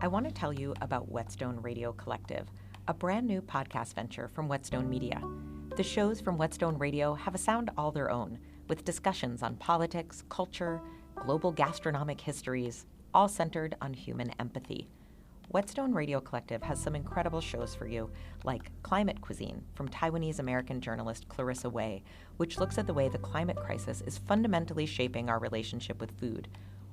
I want to tell you about Whetstone Radio Collective, a brand new podcast venture from Whetstone Media. The shows from Whetstone Radio have a sound all their own, with discussions on politics, culture, global gastronomic histories, all centered on human empathy. Whetstone Radio Collective has some incredible shows for you, like Climate Cuisine from Taiwanese-American journalist Clarissa Wei, which looks at the way the climate crisis is fundamentally shaping our relationship with food,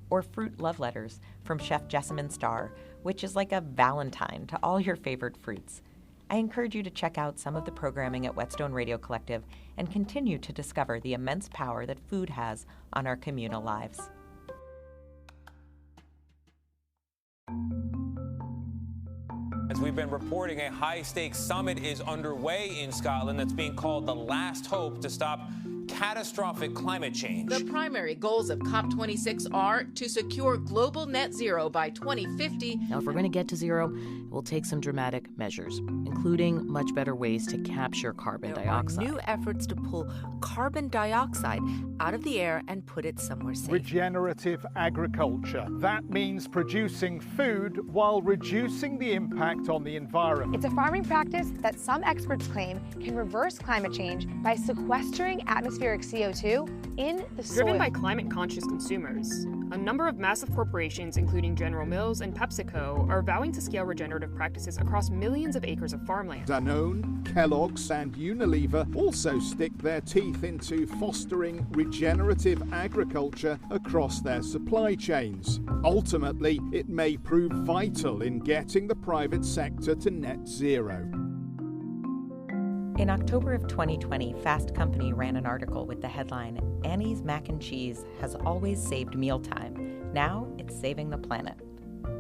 or Fruit Love Letters from Chef Jessamine Starr, which is like a Valentine to all your favorite fruits. I encourage you to check out some of the programming at Whetstone Radio Collective and continue to discover the immense power that food has on our communal lives. As we've been reporting, a high-stakes summit is underway in Scotland that's being called the last hope to stop catastrophic climate change. The primary goals of COP26 are to secure global net zero by 2050. Now, if we're going to get to zero, it will take some dramatic measures, including much better ways to capture carbon dioxide. There are new efforts to pull carbon dioxide out of the air and put it somewhere safe. Regenerative agriculture. That means producing food while reducing the impact on the environment. It's a farming practice that some experts claim can reverse climate change by sequestering atmospheric CO2 in the soil. Driven by climate-conscious consumers, a number of massive corporations, including General Mills and PepsiCo, are vowing to scale regenerative practices across millions of acres of farmland. Danone, Kellogg's, and Unilever also stick their teeth into fostering regenerative agriculture across their supply chains. Ultimately, it may prove vital in getting the private sector to net zero. In October of 2020, Fast Company ran an article with the headline, "Annie's Mac and Cheese has always saved mealtime. Now it's saving the planet."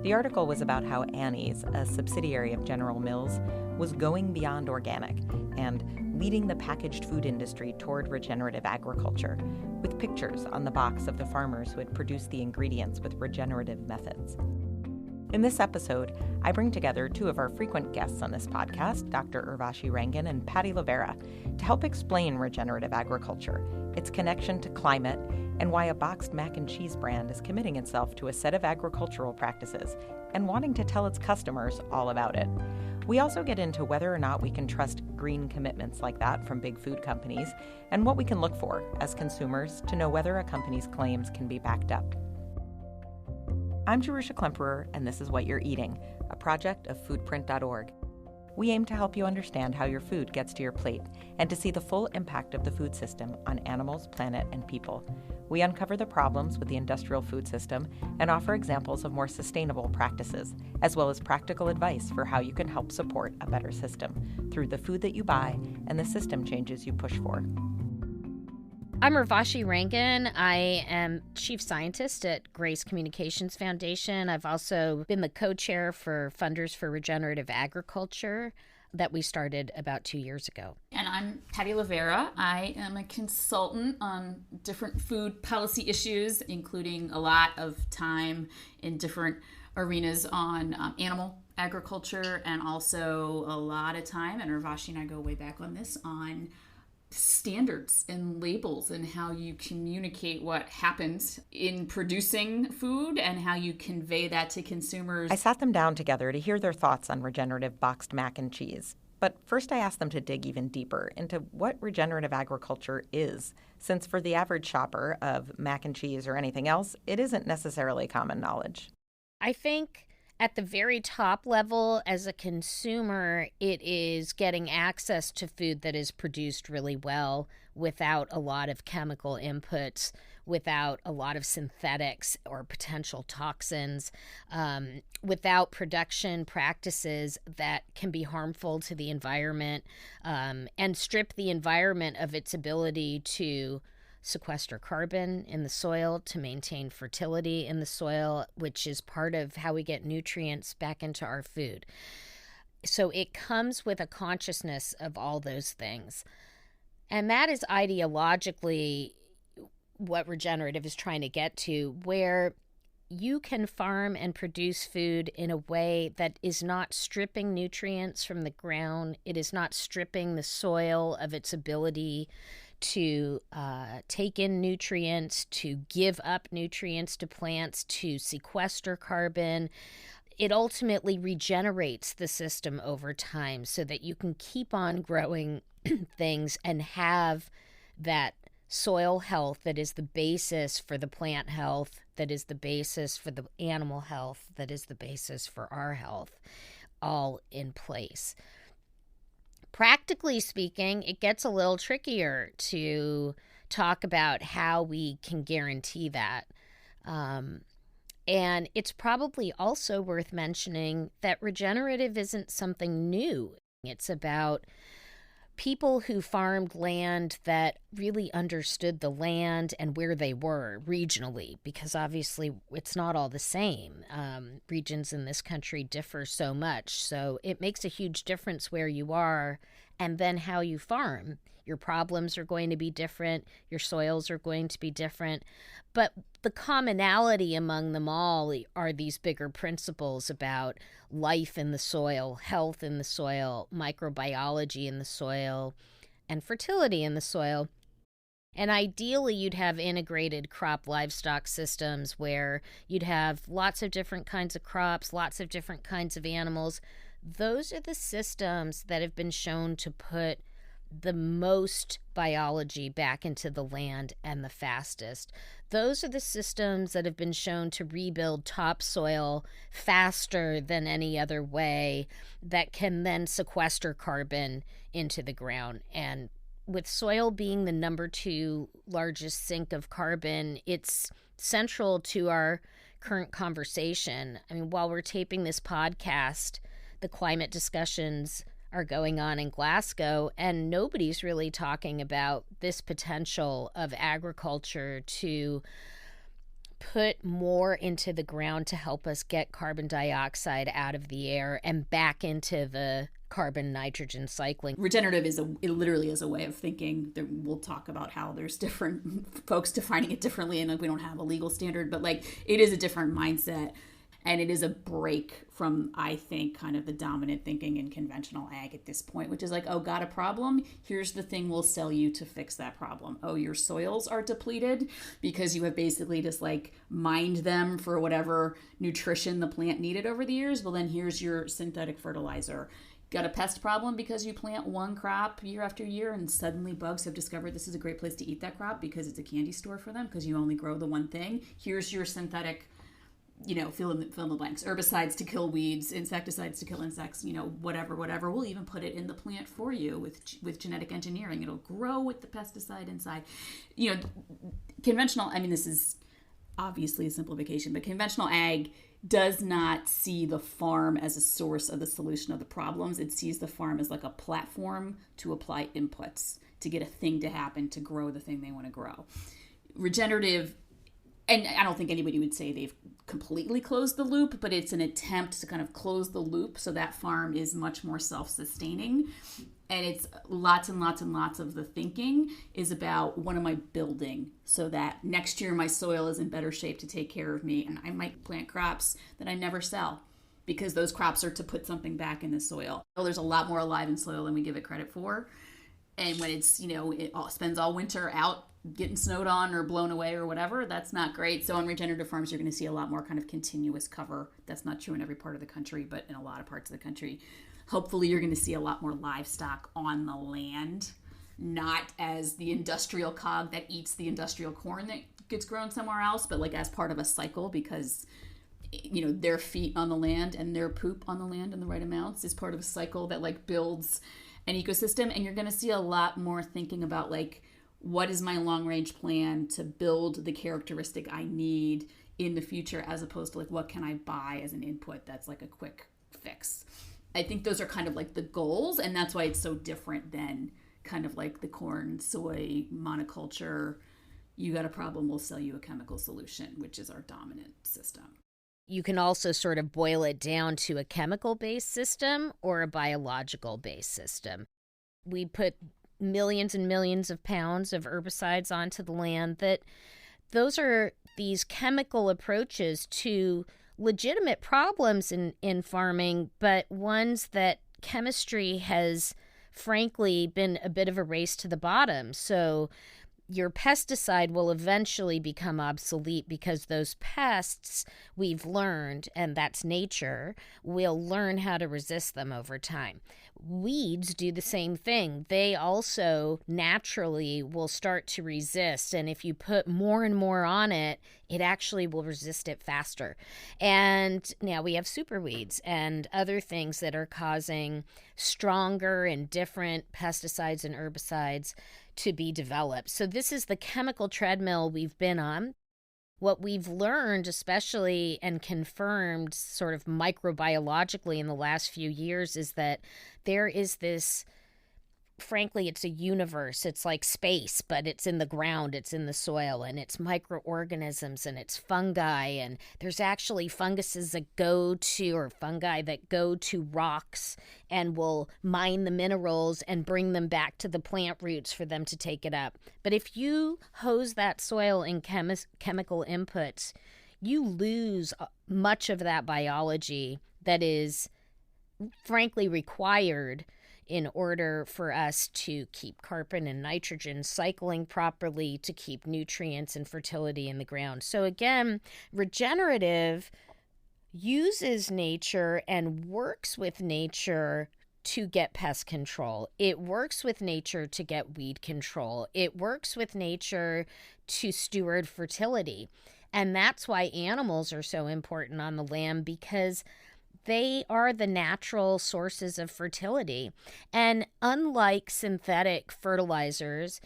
The article was about how Annie's, a subsidiary of General Mills, was going beyond organic and leading the packaged food industry toward regenerative agriculture, with pictures on the box of the farmers who had produced the ingredients with regenerative methods. In this episode, I bring together two of our frequent guests on this podcast, Dr. Urvashi Rangan and Patty Lovera, to help explain regenerative agriculture, its connection to climate, and why a boxed mac and cheese brand is committing itself to a set of agricultural practices and wanting to tell its customers all about it. We also get into whether or not we can trust green commitments like that from big food companies and what we can look for as consumers to know whether a company's claims can be backed up. I'm Jerusha Klemperer, and this is What You're Eating, a project of foodprint.org. We aim to help you understand how your food gets to your plate and to see the full impact of the food system on animals, planet, and people. We uncover the problems with the industrial food system and offer examples of more sustainable practices, as well as practical advice for how you can help support a better system through the food that you buy and the system changes you push for. I'm Urvashi Rangan. I am Chief Scientist at Grace Communications Foundation. I've also been the co-chair for Funders for Regenerative Agriculture that we started about 2 years ago. And I'm Patty Lovera. I am a consultant on different food policy issues, including a lot of time in different arenas on animal agriculture, and also a lot of time, and Urvashi and I go way back on this, on standards and labels and how you communicate what happens in producing food and how you convey that to consumers. I sat them down together to hear their thoughts on regenerative boxed mac and cheese. But first I asked them to dig even deeper into what regenerative agriculture is, since for the average shopper of mac and cheese or anything else, it isn't necessarily common knowledge. I think at the very top level, as a consumer, it is getting access to food that is produced really well without a lot of chemical inputs, without a lot of synthetics or potential toxins, without production practices that can be harmful to the environment, and strip the environment of its ability to sequester carbon in the soil, to maintain fertility in the soil, which is part of how we get nutrients back into our food. So it comes with a consciousness of all those things. And that is ideologically what regenerative is trying to get to, where you can farm and produce food in a way that is not stripping nutrients from the ground. It is not stripping the soil of its ability to take in nutrients, to give up nutrients to plants, to sequester carbon. it ultimately regenerates the system over time so that you can keep on growing things and have that soil health that is the basis for the plant health, that is the basis for the animal health, that is the basis for our health, all in place. Practically speaking, it gets a little trickier to talk about how we can guarantee that. And it's probably also worth mentioning that regenerative isn't something new. It's about people who farmed land that really understood the land and where they were regionally, because obviously it's not all the same. Regions in this country differ so much, so it makes a huge difference where you are and then how you farm. Your problems are going to be different, your soils are going to be different, but the commonality among them all are these bigger principles about life in the soil, health in the soil, microbiology in the soil, and fertility in the soil. And ideally, you'd have integrated crop livestock systems where you'd have lots of different kinds of crops, lots of different kinds of animals. Those are the systems that have been shown to put the most biology back into the land and the fastest. Those are the systems that have been shown to rebuild topsoil faster than any other way, that can then sequester carbon into the ground. And with soil being the number 2 largest sink of carbon, it's central to our current conversation. I mean, while we're taping this podcast, the climate discussions are going on in Glasgow, and nobody's really talking about this potential of agriculture to put more into the ground to help us get carbon dioxide out of the air and back into the carbon nitrogen cycling. Regenerative it literally is a way of thinking. We'll talk about how there's different folks defining it differently, and we don't have a legal standard, but it is a different mindset. And it is a break from, I think, kind of the dominant thinking in conventional ag at this point, which is oh, got a problem? Here's the thing we'll sell you to fix that problem. Oh, your soils are depleted because you have basically just mined them for whatever nutrition the plant needed over the years. Well, then here's your synthetic fertilizer. Got a pest problem because you plant one crop year after year and suddenly bugs have discovered this is a great place to eat that crop because it's a candy store for them because you only grow the one thing. Here's your synthetic, fill in the blanks, herbicides to kill weeds, insecticides to kill insects, whatever. We'll even put it in the plant for you with genetic engineering. It'll grow with the pesticide inside. Conventional, this is obviously a simplification, but conventional ag does not see the farm as a source of the solution of the problems. It sees the farm as a platform to apply inputs, to get a thing to happen, to grow the thing they want to grow. Regenerative, and I don't think anybody would say they've completely closed the loop, but it's an attempt to kind of close the loop so that farm is much more self-sustaining. And it's lots and lots and lots of the thinking is about what am I building so that next year my soil is in better shape to take care of me, and I might plant crops that I never sell because those crops are to put something back in the soil. There's a lot more alive in soil than we give it credit for. And when it's, it spends all winter out getting snowed on or blown away or whatever, that's not great. So on regenerative farms, you're going to see a lot more kind of continuous cover. That's not true in every part of the country, but in a lot of parts of the country. Hopefully you're going to see a lot more livestock on the land, not as the industrial cog that eats the industrial corn that gets grown somewhere else, but as part of a cycle, because their feet on the land and their poop on the land in the right amounts is part of a cycle that builds an ecosystem. And you're going to see a lot more thinking about what is my long range plan to build the characteristic I need in the future, as opposed to what can I buy as an input that's a quick fix. I think those are kind of the goals, and that's why it's so different than kind of the corn, soy, monoculture. You got a problem, we'll sell you a chemical solution, which is our dominant system. You can also sort of boil it down to a chemical-based system or a biological-based system. We put millions and millions of pounds of herbicides onto the land. Those are these chemical approaches to legitimate problems in farming, but ones that chemistry has frankly been a bit of a race to the bottom. So your pesticide will eventually become obsolete because those pests we've learned, and that's nature, will learn how to resist them over time. Weeds do the same thing. They also naturally will start to resist, and if you put more and more on it, it actually will resist it faster. And now we have superweeds and other things that are causing stronger and different pesticides and herbicides to be developed. So this is the chemical treadmill we've been on. What we've learned, especially and confirmed sort of microbiologically in the last few years, is that there is this, frankly, it's a universe. It's like space, but it's in the ground, it's in the soil, and it's microorganisms, and it's fungi, and there's actually funguses that go to, or fungi that go to rocks and will mine the minerals and bring them back to the plant roots for them to take it up. But if you hose that soil in chemical inputs, you lose much of that biology that is, frankly, required in order for us to keep carbon and nitrogen cycling properly, to keep nutrients and fertility in the ground. So again, regenerative uses nature and works with nature to get pest control. It works with nature to get weed control. It works with nature to steward fertility. And that's why animals are so important on the land, because they are the natural sources of fertility. And unlike synthetic fertilizers,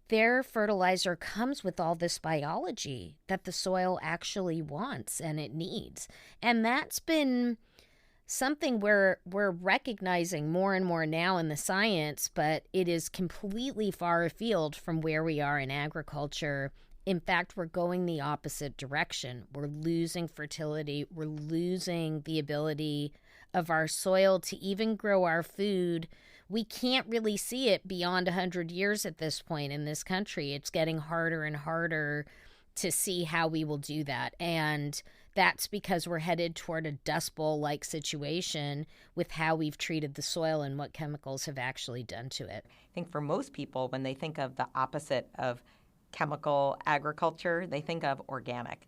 their fertilizer comes with all this biology that the soil actually wants and it needs. And that's been something we're recognizing more and more now in the science, but it is completely far afield from where we are in agriculture. In fact, we're going the opposite direction. We're losing fertility. We're losing the ability of our soil to even grow our food. We can't really see it beyond 100 years at this point in this country. It's getting harder and harder to see how we will do that. And that's because we're headed toward a Dust Bowl-like situation with how we've treated the soil and what chemicals have actually done to it. I think for most people, when they think of the opposite of chemical agriculture, they think of organic.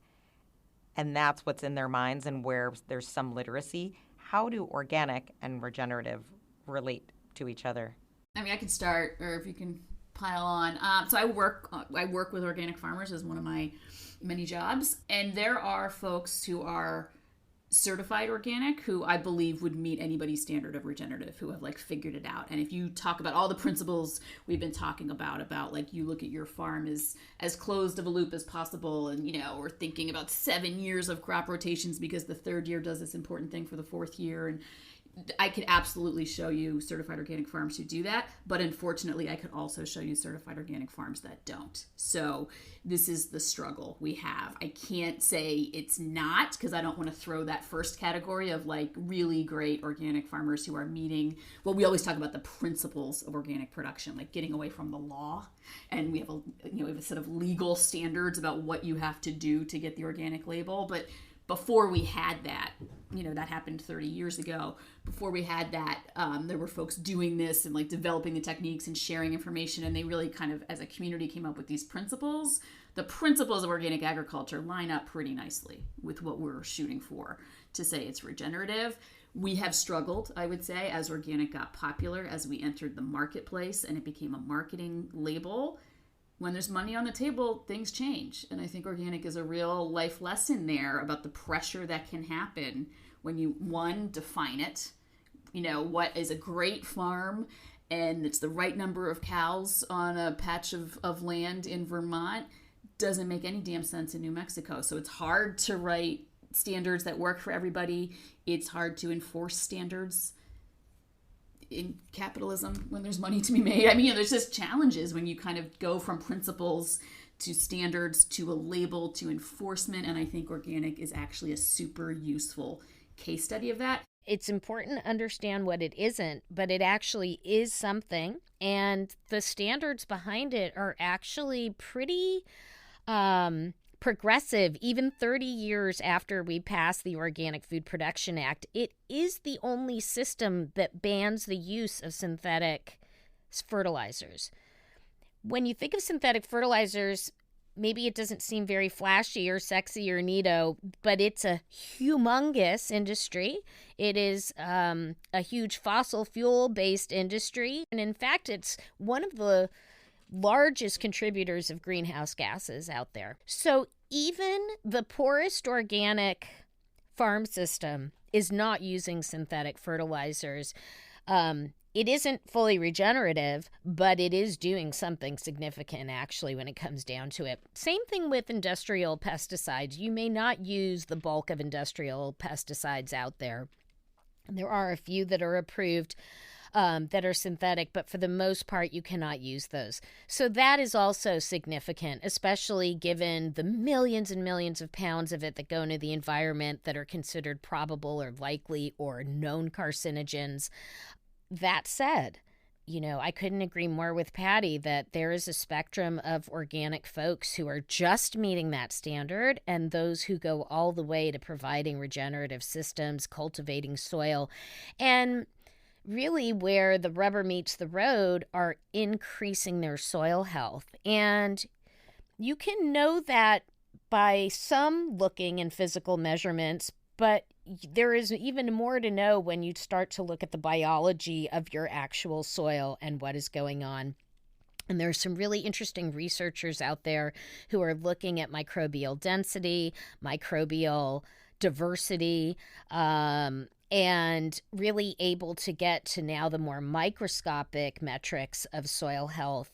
And that's what's in their minds and where there's some literacy. How do organic and regenerative relate to each other? I mean, I can start, or if you can pile on. So I work with organic farmers as one of my many jobs. And there are folks who are certified organic who I believe would meet anybody's standard of regenerative, who have like figured it out. And if you talk about all the principles we've been talking about like you look at your farm as closed of a loop as possible, and we're thinking about 7 years of crop rotations because the third year does this important thing for the fourth year, and I could absolutely show you certified organic farms who do that, but unfortunately I could also show you certified organic farms that don't. So this is the struggle we have. I can't say it's not, because I don't want to throw that first category of like really great organic farmers who are meeting, well, we always talk about the principles of organic production, like getting away from the law. And we have a set of legal standards about what you have to do to get the organic label. But before we had that, that happened 30 years ago. Before we had that, there were folks doing this and like developing the techniques and sharing information. And they really kind of, as a community, came up with these principles. The principles of organic agriculture line up pretty nicely with what we're shooting for to say it's regenerative. We have struggled, I would say, as organic got popular, as we entered the marketplace and it became a marketing label. When there's money on the table, things change. And I think organic is a real life lesson there about the pressure that can happen when you, one, define it. What is a great farm, and it's the right number of cows on a patch of land in Vermont, doesn't make any damn sense in New Mexico. So it's hard to write standards that work for everybody. It's hard to enforce standards in capitalism when there's money to be made. I mean, there's just challenges when you kind of go from principles to standards to a label to enforcement. And I think organic is actually a super useful case study of that. It's important to understand what it isn't, but it actually is something. And the standards behind it are actually pretty progressive. Even 30 years after we passed the Organic Food Production Act, it is the only system that bans the use of synthetic fertilizers. When you think of synthetic fertilizers, maybe it doesn't seem very flashy or sexy or neato, but it's a humongous industry. It is a huge fossil fuel-based industry. And in fact, it's one of the largest contributors of greenhouse gases out there. So even the poorest organic farm system is not using synthetic fertilizers. It isn't fully regenerative, but it is doing something significant, actually, when it comes down to it. Same thing with industrial pesticides. You may not use the bulk of industrial pesticides out there. There are a few that are approved that are synthetic, but for the most part, you cannot use those. So that is also significant, especially given the millions and millions of pounds of it that go into the environment that are considered probable or likely or known carcinogens. That said, I couldn't agree more with Patty that there is a spectrum of organic folks who are just meeting that standard and those who go all the way to providing regenerative systems, cultivating soil, and really where the rubber meets the road are increasing their soil health. And you can know that by some looking and physical measurements, but there is even more to know when you start to look at the biology of your actual soil and what is going on. And there's some really interesting researchers out there who are looking at microbial density, microbial diversity, and really able to get to now the more microscopic metrics of soil health.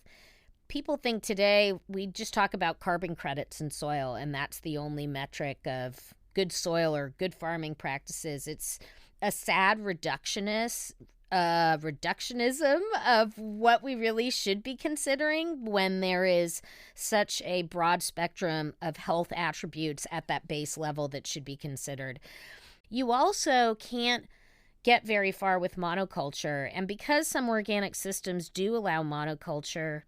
People think today we just talk about carbon credits in soil, and that's the only metric of good soil or good farming practices. It's a sad reductionism of what we really should be considering when there is such a broad spectrum of health attributes at that base level that should be considered. You also can't get very far with monoculture, and because some organic systems do allow monoculture,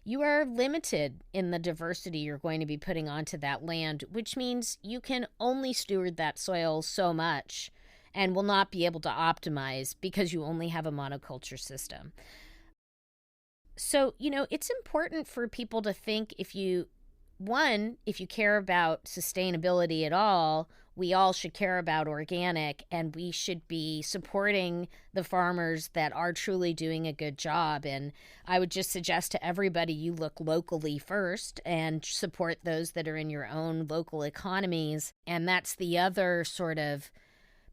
you are limited in the diversity you're going to be putting onto that land, which means you can only steward that soil so much and will not be able to optimize because you only have a monoculture system. So, it's important for people to think if you care about sustainability at all, we all should care about organic, and we should be supporting the farmers that are truly doing a good job. And I would just suggest to everybody you look locally first and support those that are in your own local economies. And that's the other sort of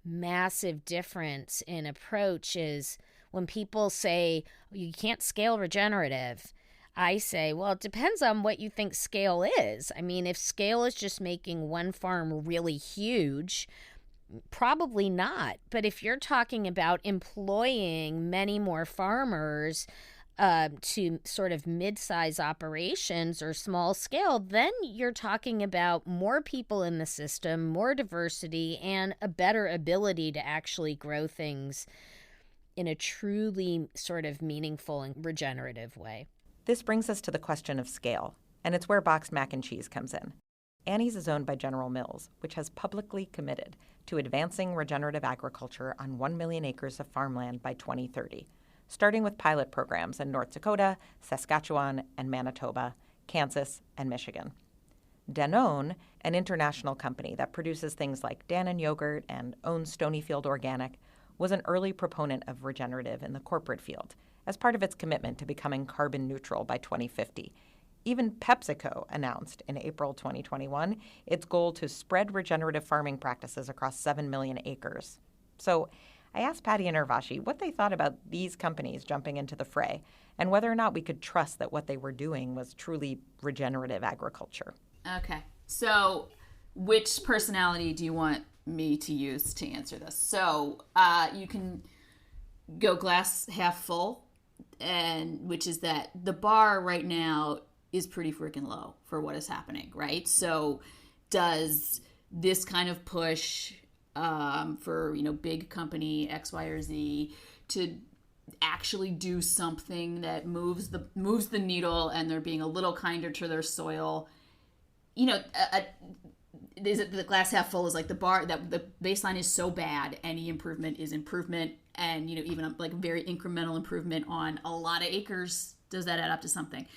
massive difference in approach is when people say, you can't scale regenerative, I say, well, it depends on what you think scale is. I mean, if scale is just making one farm really huge, probably not. But if you're talking about employing many more farmers to sort of mid-size operations or small scale, then you're talking about more people in the system, more diversity, and a better ability to actually grow things in a truly sort of meaningful and regenerative way. This brings us to the question of scale, and it's where boxed mac and cheese comes in. Annie's is owned by General Mills, which has publicly committed to advancing regenerative agriculture on 1 million acres of farmland by 2030, starting with pilot programs in North Dakota, Saskatchewan, and Manitoba, Kansas, and Michigan. Danone, an international company that produces things like Dannon yogurt and owns Stonyfield Organic, was an early proponent of regenerative in the corporate field as part of its commitment to becoming carbon neutral by 2050. Even PepsiCo announced in April 2021 its goal to spread regenerative farming practices across 7 million acres. So I asked Patty and Urvashi what they thought about these companies jumping into the fray and whether or not we could trust that what they were doing was truly regenerative agriculture. Okay, so which personality do you want me to use to answer this? So you can go glass half full, and which is that the bar right now is pretty freaking low for what is happening, right? So does this kind of push for, big company X, Y, or Z to actually do something that moves the needle, and they're being a little kinder to their soil? Is it the glass half full is like the bar that the baseline is so bad, any improvement is improvement, and even like very incremental improvement on a lot of acres, does that add up to something?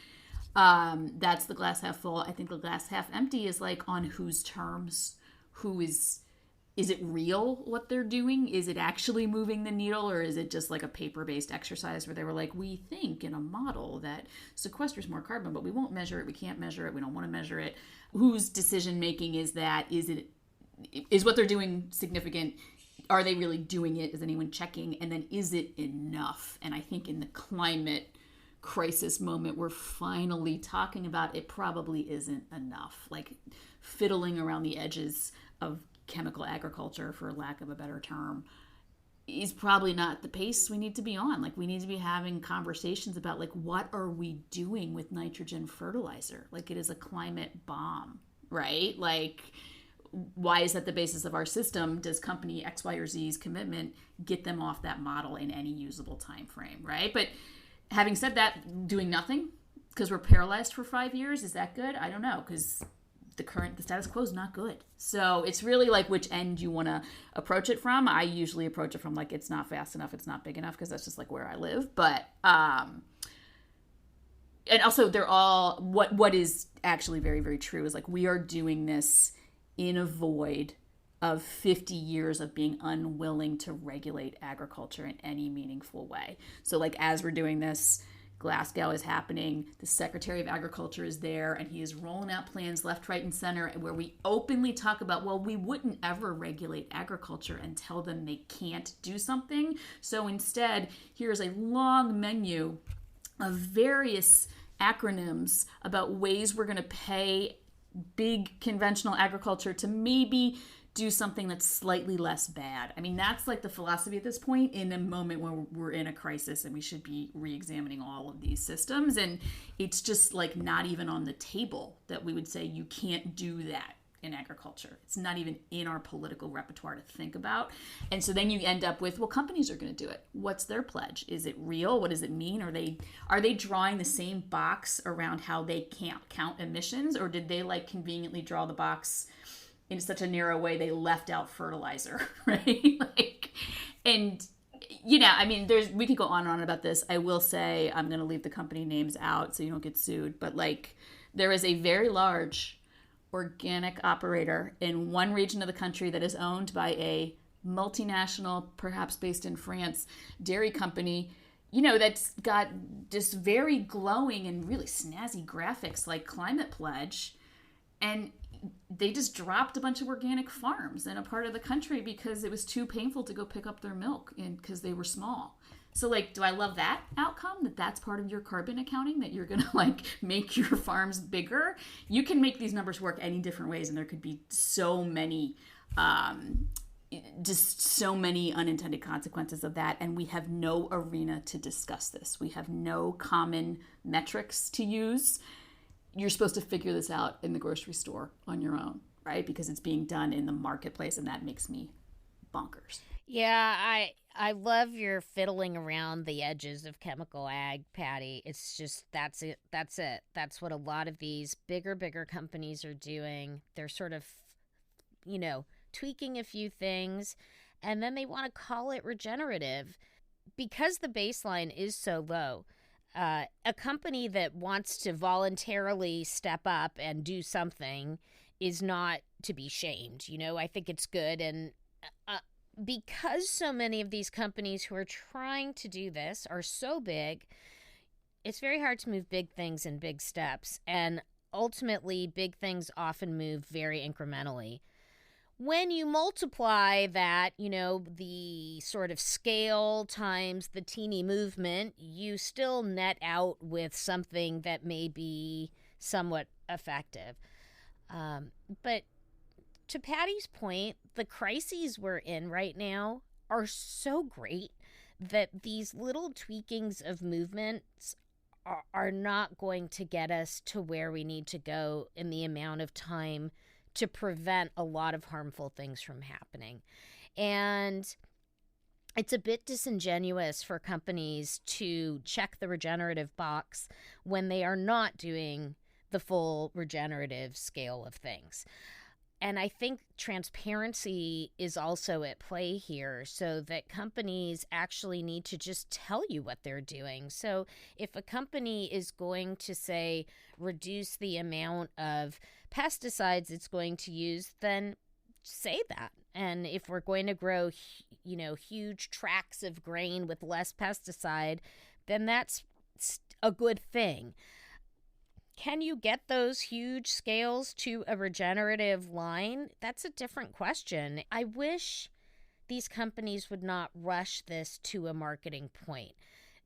That's the glass half full. I think the glass half empty is like on whose terms, is it real what they're doing? Is it actually moving the needle, or is it just like a paper-based exercise where they were like, we think in a model that sequesters more carbon, but we won't measure it, we can't measure it, we don't want to measure it. Whose decision-making is that? Is what they're doing significant? Are they really doing it? Is anyone checking? And then is it enough? And I think in the climate crisis moment we're finally talking about, it probably isn't enough. Like fiddling around the edges of chemical agriculture, for lack of a better term, is probably not the pace we need to be on. Like we need to be having conversations about like, what are we doing with nitrogen fertilizer? Like it is a climate bomb, right? Like why is that the basis of our system? Does company X, Y, or Z's commitment get them off that model in any usable time frame, right? But having said that, doing nothing because we're paralyzed for 5 years, is that good? I don't know, because the status quo is not good. So it's really like which end you want to approach it from. I usually approach it from like, it's not fast enough, it's not big enough, because that's just like where I live. But and also they're all what is actually very, very true is like we are doing this in a void of 50 years of being unwilling to regulate agriculture in any meaningful way. So like as we're doing this, Glasgow is happening, the Secretary of Agriculture is there, and he is rolling out plans left, right, and center where we openly talk about, well, we wouldn't ever regulate agriculture and tell them they can't do something. So instead, here's a long menu of various acronyms about ways we're going to pay big conventional agriculture to maybe do something that's slightly less bad. I mean, that's like the philosophy at this point in a moment when we're in a crisis and we should be re-examining all of these systems. And it's just like not even on the table that we would say you can't do that in agriculture. It's not even in our political repertoire to think about. And so then you end up with, well, companies are going to do it. What's their pledge? Is it real? What does it mean? Are they drawing the same box around how they can't count emissions, or did they like conveniently draw the box in such a narrow way they left out fertilizer, right? And you know, I mean, we could go on and on about this. I will say, I'm going to leave the company names out so you don't get sued, but like there is a very large organic operator in one region of the country that is owned by a multinational, perhaps based in France, dairy company, you know, that's got this very glowing and really snazzy graphics like climate pledge. And they just dropped a bunch of organic farms in a part of the country because it was too painful to go pick up their milk because they were small. So like, do I love that outcome, that that's part of your carbon accounting, that you're going to like make your farms bigger? You can make these numbers work any different ways, and there could be so many just so many unintended consequences of that, and we have no arena to discuss this. We have no common metrics to use. You're supposed to figure this out in the grocery store on your own, right? Because it's being done in the marketplace, and that makes me bonkers. Yeah, I love your fiddling around the edges of chemical ag, Patty. It's just, that's it. That's what a lot of these bigger companies are doing. They're sort of, you know, tweaking a few things, and then they want to call it regenerative because the baseline is so low. A company that wants to voluntarily step up and do something is not to be shamed. You know, I think it's good. And because so many of these companies who are trying to do this are so big, it's very hard to move big things in big steps. And ultimately, big things often move very incrementally. When you multiply that, you know, the sort of scale times the teeny movement, you still net out with something that may be somewhat effective. But to Patty's point, the crises we're in right now are so great that these little tweakings of movements are not going to get us to where we need to go in the amount of time to prevent a lot of harmful things from happening. And it's a bit disingenuous for companies to check the regenerative box when they are not doing the full regenerative scale of things. And I think transparency is also at play here, so that companies actually need to just tell you what they're doing. So if a company is going to say reduce the amount of pesticides it's going to use, then say that. And if we're going to grow, huge tracts of grain with less pesticide, then that's a good thing. Can you get those huge scales to a regenerative line? That's a different question. I wish these companies would not rush this to a marketing point.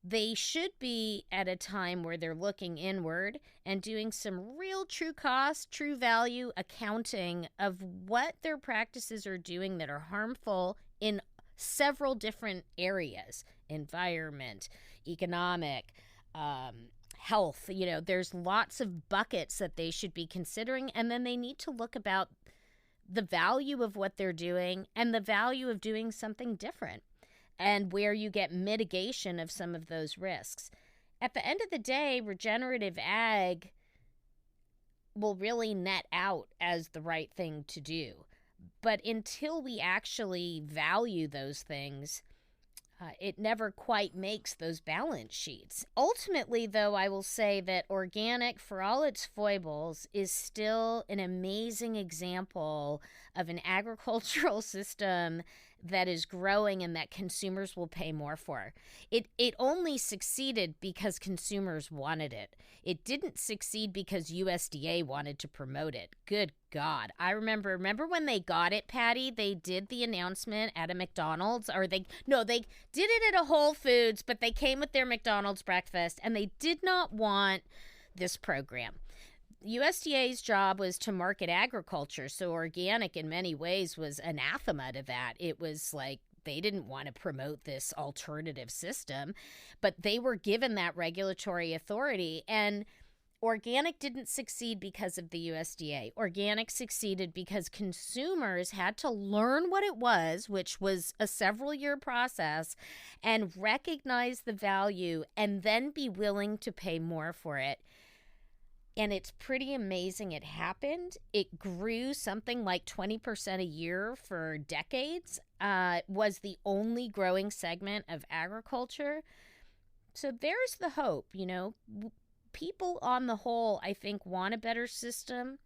They should be at a time where they're looking inward and doing some real true cost, true value accounting of what their practices are doing that are harmful in several different areas: environment, economic, health. There's lots of buckets that they should be considering, and then they need to look about the value of what they're doing and the value of doing something different, and where you get mitigation of some of those risks. At the end of the day, regenerative ag will really net out as the right thing to do. But until we actually value those things, it never quite makes those balance sheets. Ultimately, though, I will say that organic, for all its foibles, is still an amazing example of an agricultural system that is growing and that consumers will pay more for. It only succeeded because consumers wanted it. It didn't succeed because USDA wanted to promote it. Good God. I remember when they got it, Patty, they did the announcement at a McDonald's, or they did it at a Whole Foods, but they came with their McDonald's breakfast, and they did not want this program. USDA's job was to market agriculture, so organic in many ways was anathema to that. It was like they didn't want to promote this alternative system, but they were given that regulatory authority. And organic didn't succeed because of the USDA. Organic succeeded because consumers had to learn what it was, which was a several-year process, and recognize the value and then be willing to pay more for it. And it's pretty amazing it happened. It grew something like 20% a year for decades. It was the only growing segment of agriculture. So there's the hope, People on the whole, I think, want a better system.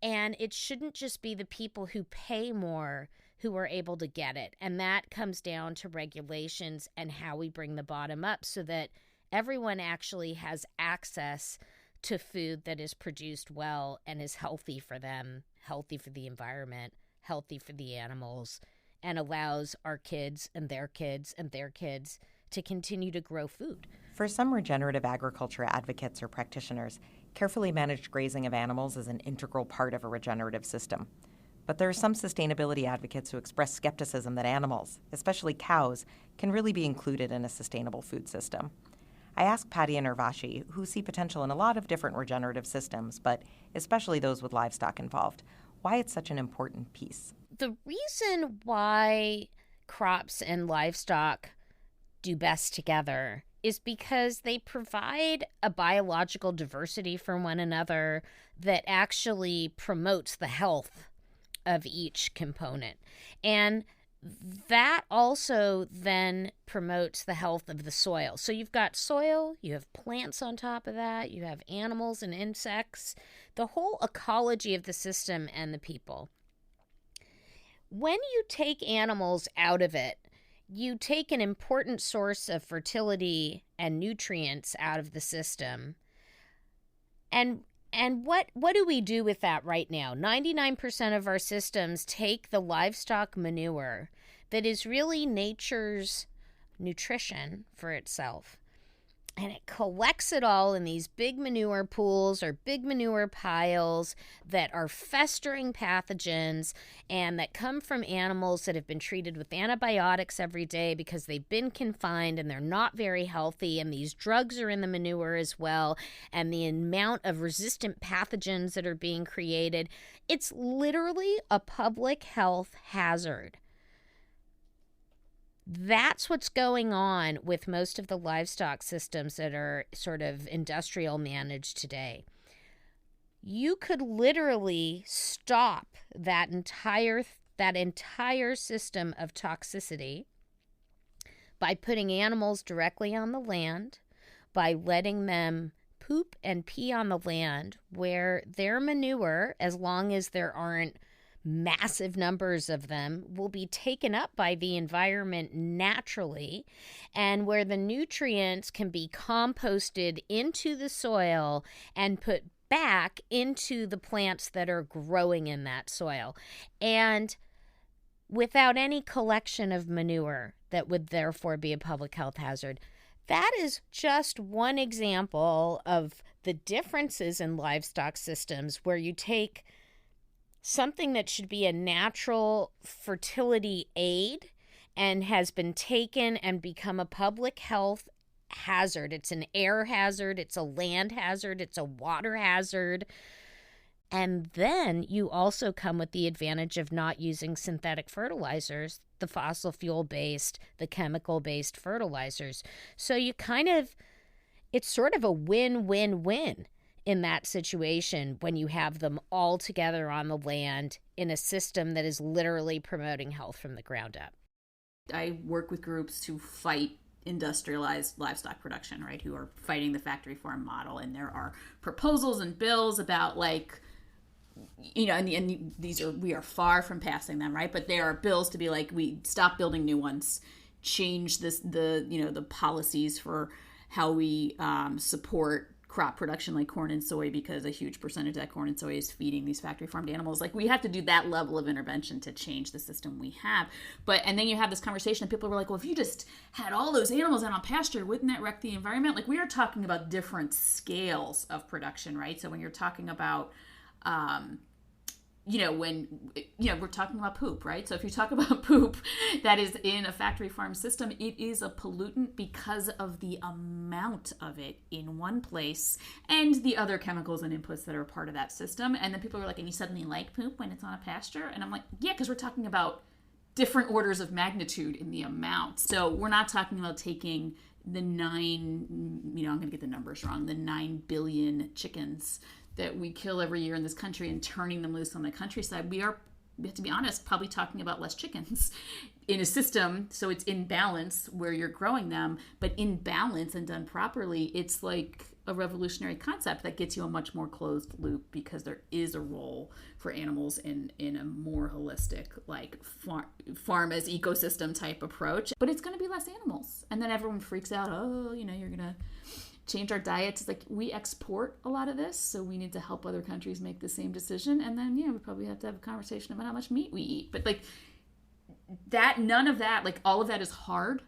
And it shouldn't just be the people who pay more who are able to get it. And that comes down to regulations and how we bring the bottom up so that everyone actually has access to food that is produced well and is healthy for them, healthy for the environment, healthy for the animals, and allows our kids and their kids and their kids to continue to grow food. For some regenerative agriculture advocates or practitioners, carefully managed grazing of animals is an integral part of a regenerative system. But there are some sustainability advocates who express skepticism that animals, especially cows, can really be included in a sustainable food system. I asked Patty and Urvashi, who see potential in a lot of different regenerative systems, but especially those with livestock involved, why it's such an important piece. The reason why crops and livestock do best together is because they provide a biological diversity for one another that actually promotes the health of each component. And that also then promotes the health of the soil. So you've got soil, you have plants on top of that, you have animals and insects, the whole ecology of the system and the people. When you take animals out of it, you take an important source of fertility and nutrients out of the system. And what do we do with that right now? 99% of our systems take the livestock manure that is really nature's nutrition for itself, and it collects it all in these big manure pools or big manure piles that are festering pathogens and that come from animals that have been treated with antibiotics every day because they've been confined and they're not very healthy, and these drugs are in the manure as well, and the amount of resistant pathogens that are being created. It's literally a public health hazard. That's what's going on with most of the livestock systems that are sort of industrial managed today. you could literally stop that entire system of toxicity by putting animals directly on the land, by letting them poop and pee on the land, where their manure, as long as there aren't massive numbers of them, will be taken up by the environment naturally, and where the nutrients can be composted into the soil and put back into the plants that are growing in that soil, and without any collection of manure that would therefore be a public health hazard. That is just one example of the differences in livestock systems, where you take something that should be a natural fertility aid and has been taken and become a public health hazard. It's an air hazard, it's a land hazard, it's a water hazard. And then you also come with the advantage of not using synthetic fertilizers, the fossil fuel-based, the chemical-based fertilizers. So you it's sort of a win-win-win in that situation when you have them all together on the land in a system that is literally promoting health from the ground up. I work with groups who fight industrialized livestock production, right, who are fighting the factory farm model. And there are proposals and bills about, like, and we are far from passing them, right? But there are bills to be like, we stop building new ones, change the policies for how we support crop production like corn and soy, because a huge percentage of that corn and soy is feeding these factory farmed animals. Like, we have to do that level of intervention to change the system we have. And then you have this conversation and people were like, well, if you just had all those animals out on pasture, wouldn't that wreck the environment? Like, we are talking about different scales of production, right? So when you're talking about we're talking about poop, right? So if you talk about poop that is in a factory farm system, it is a pollutant because of the amount of it in one place and the other chemicals and inputs that are part of that system. And then people are like, and you suddenly like poop when it's on a pasture? And I'm like, yeah, because we're talking about different orders of magnitude in the amount. So we're not talking about taking the I'm going to get the numbers wrong, the 9 billion chickens that we kill every year in this country and turning them loose on the countryside. We have to be honest, probably talking about less chickens in a system. So it's in balance where you're growing them, but in balance and done properly, it's like a revolutionary concept that gets you a much more closed loop, because there is a role for animals in a more holistic, like farm as ecosystem type approach. But it's going to be less animals. And then everyone freaks out, you're going to change our diets. It's like, we export a lot of this, so we need to help other countries make the same decision. And then, we probably have to have a conversation about how much meat we eat. But like that, none of that, like all of that is hard.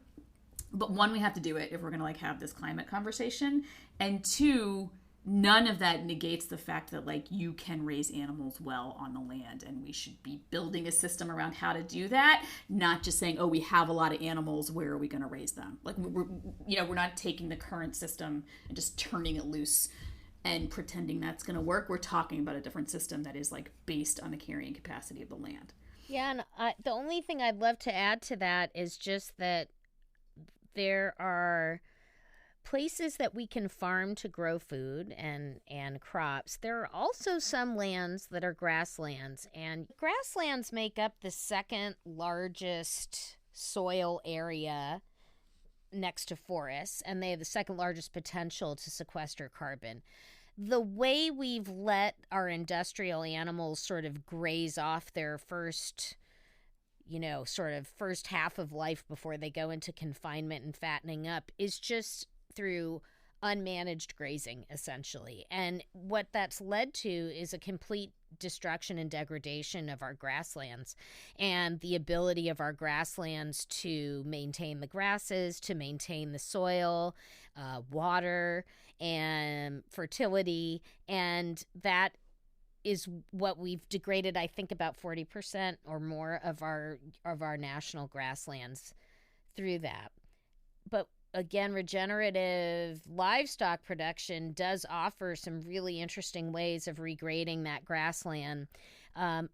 But one, we have to do it if we're going to have this climate conversation. And two, none of that negates the fact that you can raise animals well on the land, and we should be building a system around how to do that, not just saying, oh, we have a lot of animals, where are we going to raise them? Like, we're not taking the current system and just turning it loose and pretending that's going to work. We're talking about a different system that is based on the carrying capacity of the land. Yeah, and the only thing I'd love to add to that is just that there are places that we can farm to grow food and crops. There are also some lands that are grasslands, and grasslands make up the second largest soil area next to forests, and they have the second largest potential to sequester carbon. The way we've let our industrial animals sort of graze off their first half of life before they go into confinement and fattening up is just through unmanaged grazing, essentially. And what that's led to is a complete destruction and degradation of our grasslands and the ability of our grasslands to maintain the grasses, to maintain the soil, water, and fertility. And that is what we've degraded, I think, about 40% or more of our national grasslands through that. But again, regenerative livestock production does offer some really interesting ways of regrading that grassland.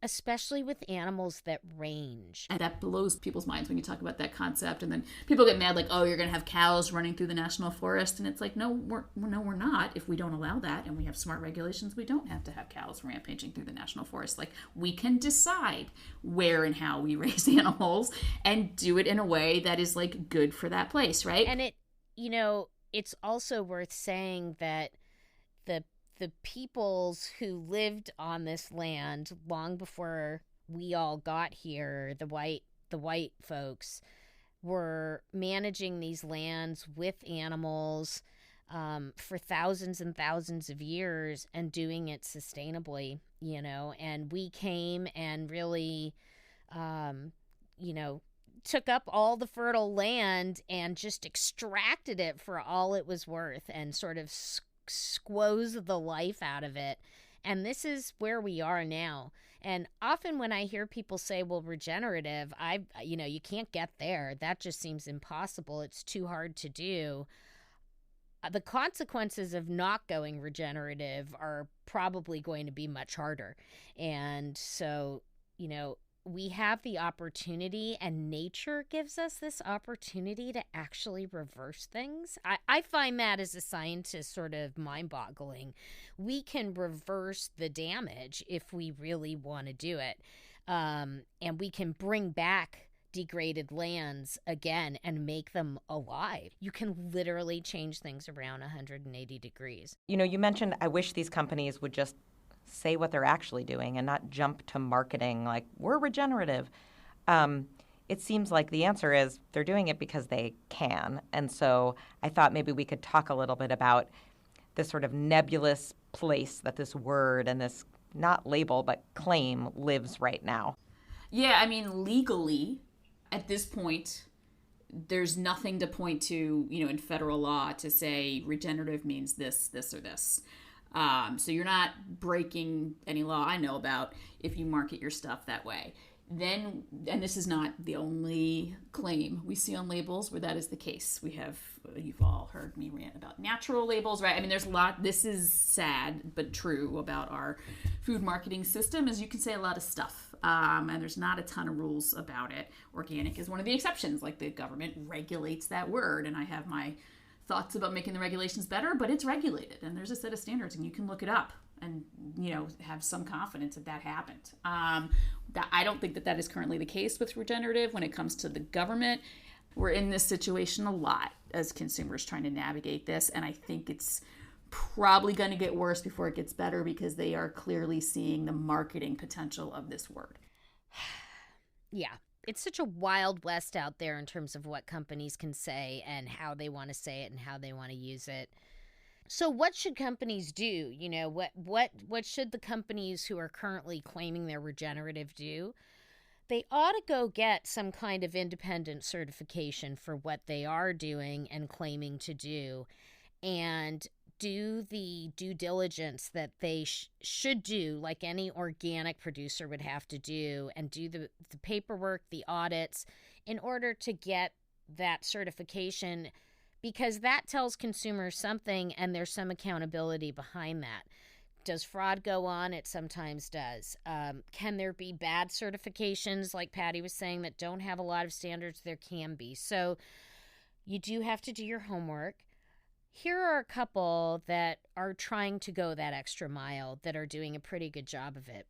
especially with animals that range. And that blows people's minds when you talk about that concept. And then people get mad like, oh, you're going to have cows running through the national forest. And it's like, no, we're not. If we don't allow that and we have smart regulations, we don't have to have cows rampaging through the national forest. Like, we can decide where and how we raise animals and do it in a way that is like good for that place, right? And it's also worth saying that the peoples who lived on this land long before we all got here, the white folks, were managing these lands with animals for thousands and thousands of years and doing it sustainably, and we came and really, took up all the fertile land and just extracted it for all it was worth and sort of squoze the life out of it. And this is where we are now. And often when I hear people say, well, regenerative, you can't get there. That just seems impossible. It's too hard to do. The consequences of not going regenerative are probably going to be much harder. And so, we have the opportunity, and nature gives us this opportunity to actually reverse things. I find that as a scientist sort of mind-boggling. We can reverse the damage if we really want to do it. And we can bring back degraded lands again and make them alive. You can literally change things around 180 degrees. You mentioned, I wish these companies would just say what they're actually doing and not jump to marketing like, we're regenerative. It seems like the answer is they're doing it because they can. And so I thought maybe we could talk a little bit about this sort of nebulous place that this word and this, not label, but claim lives right now. Yeah, I mean, legally, at this point, there's nothing to point to, in federal law to say regenerative means this, this, or this. So you're not breaking any law I know about if you market your stuff that way. Then, and this is not the only claim we see on labels where that is the case. You've all heard me rant about natural labels, right? I mean, there's a lot, this is sad but true about our food marketing system, is you can say a lot of stuff, and there's not a ton of rules about it. Organic is one of the exceptions, like the government regulates that word, and I have my thoughts about making the regulations better, but it's regulated and there's a set of standards and you can look it up and, have some confidence that happened. I don't think that is currently the case with regenerative when it comes to the government. We're in this situation a lot as consumers trying to navigate this, and I think it's probably going to get worse before it gets better because they are clearly seeing the marketing potential of this word. Yeah. It's such a wild west out there in terms of what companies can say and how they want to say it and how they want to use it. So what should companies do? What should the companies who are currently claiming they're regenerative do? They ought to go get some kind of independent certification for what they are doing and claiming to do, and do the due diligence that they should do, like any organic producer would have to do, and do the paperwork, the audits, in order to get that certification, because that tells consumers something and there's some accountability behind that. Does fraud go on? It sometimes does. Can there be bad certifications, like Patty was saying, that don't have a lot of standards? There can be. So you do have to do your homework. Here are a couple that are trying to go that extra mile, that are doing a pretty good job of it.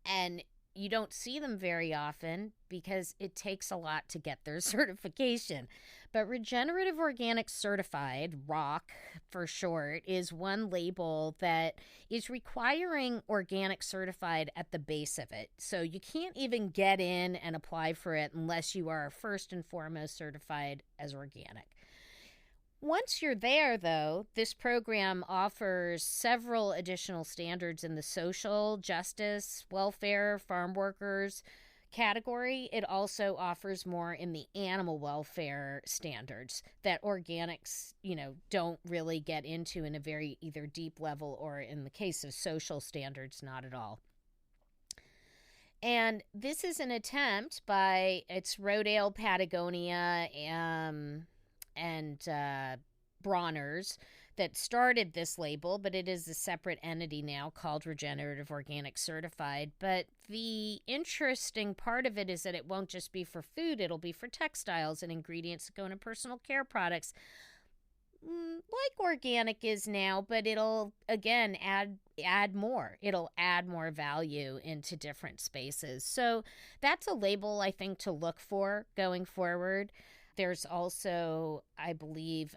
And you don't see them very often because it takes a lot to get their certification. But Regenerative Organic Certified, ROC for short, is one label that is requiring organic certified at the base of it. So you can't even get in and apply for it unless you are first and foremost certified as organic. Once you're there, though, this program offers several additional standards in the social, justice, welfare, farm workers category. It also offers more in the animal welfare standards that organics, don't really get into in a very either deep level, or in the case of social standards, not at all. And this is an attempt by, it's Rodale, Patagonia, and Bronner's. that started this label, but it is a separate entity now called Regenerative Organic Certified. But the interesting part of it is that it won't just be for food, it'll be for textiles and ingredients that go into personal care products, like organic is now, but it'll, again, add more. It'll add more value into different spaces. So that's a label, I think, to look for going forward. There's also, I believe,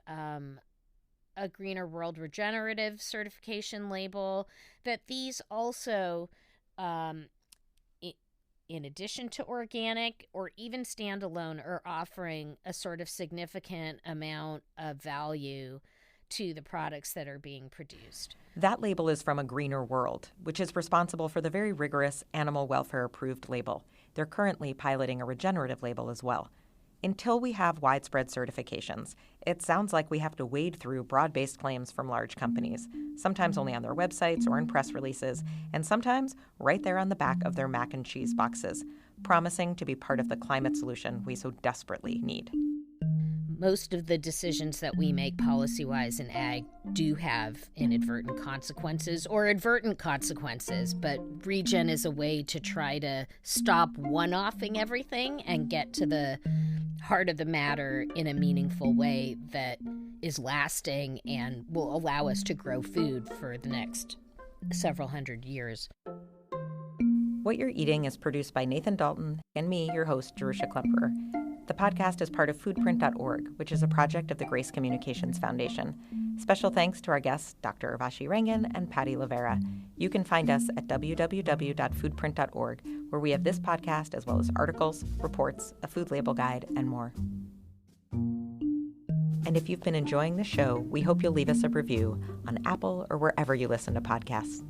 a Greener World Regenerative certification label, that these also, in addition to organic or even standalone, are offering a sort of significant amount of value to the products that are being produced. That label is from A Greener World, which is responsible for the very rigorous animal welfare approved label. They're currently piloting a regenerative label as well. Until we have widespread certifications, it sounds like we have to wade through broad-based claims from large companies, sometimes only on their websites or in press releases, and sometimes right there on the back of their mac and cheese boxes, promising to be part of the climate solution we so desperately need. Most of the decisions that we make policy-wise in ag do have inadvertent consequences or advertent consequences, but regen is a way to try to stop one-offing everything and get to the heart of the matter in a meaningful way that is lasting and will allow us to grow food for the next several hundred years. What You're Eating is produced by Nathan Dalton and me, your host, Jerusha Klemperer. The podcast is part of foodprint.org, which is a project of the Grace Communications Foundation. Special thanks to our guests, Dr. Urvashi Rangan and Patty Lovera. You can find us at www.foodprint.org, where we have this podcast as well as articles, reports, a food label guide, and more. And if you've been enjoying the show, we hope you'll leave us a review on Apple or wherever you listen to podcasts.